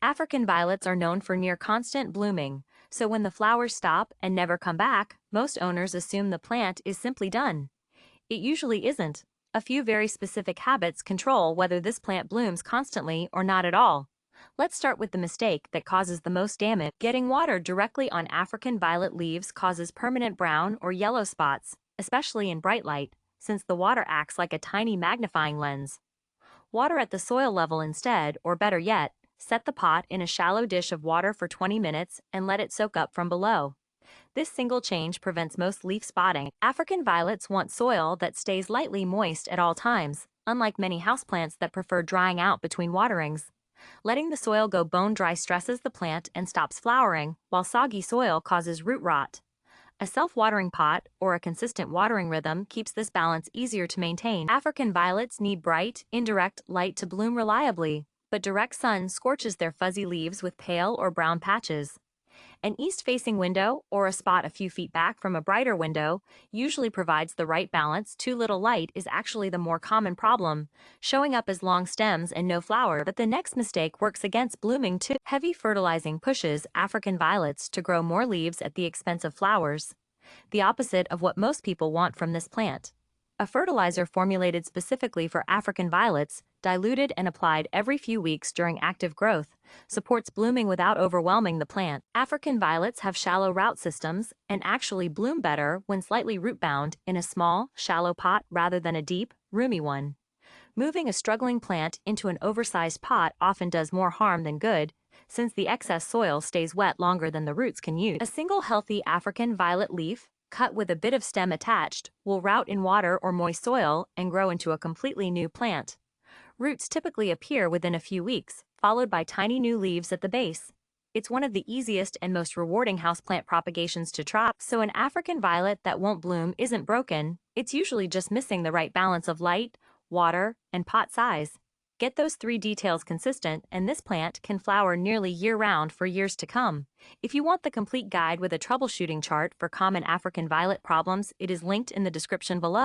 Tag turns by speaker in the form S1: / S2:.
S1: African violets are known for near constant blooming, so when the flowers stop and never come back, most owners assume the plant is simply done. It usually isn't. A few very specific habits control whether this plant blooms constantly or not at all. Let's start with the mistake that causes the most damage. Getting water directly on African violet leaves causes permanent brown or yellow spots, especially in bright light, since the water acts like a tiny magnifying lens. Water at the soil level instead, or better yet, set the pot in a shallow dish of water for 20 minutes and let it soak up from below. This single change prevents most leaf spotting. African violets want soil that stays lightly moist at all times, unlike many houseplants that prefer drying out between waterings. Letting the soil go bone dry stresses the plant and stops flowering, while soggy soil causes root rot. A self-watering pot or a consistent watering rhythm keeps this balance easier to maintain. African violets need bright, indirect light to bloom reliably, but direct sun scorches their fuzzy leaves with pale or brown patches. An east-facing window, or a spot a few feet back from a brighter window, usually provides the right balance. Too little light is actually the more common problem, showing up as long stems and no flower. But the next mistake works against blooming too. Heavy fertilizing pushes African violets to grow more leaves at the expense of flowers, the opposite of what most people want from this plant. A fertilizer formulated specifically for African violets, diluted and applied every few weeks during active growth, supports blooming without overwhelming the plant. African violets have shallow root systems and actually bloom better when slightly root-bound in a small, shallow pot rather than a deep, roomy one. Moving a struggling plant into an oversized pot often does more harm than good, since the excess soil stays wet longer than the roots can use. A single healthy African violet leaf, cut with a bit of stem attached, will root in water or moist soil and grow into a completely new plant. Roots typically appear within a few weeks, followed by tiny new leaves at the base. It's one of the easiest and most rewarding houseplant propagations to try. So an African violet that won't bloom isn't broken, it's usually just missing the right balance of light, water, and pot size. Get those three details consistent and this plant can flower nearly year-round for years to come. If you want the complete guide with a troubleshooting chart for common African violet problems, it is linked in the description below.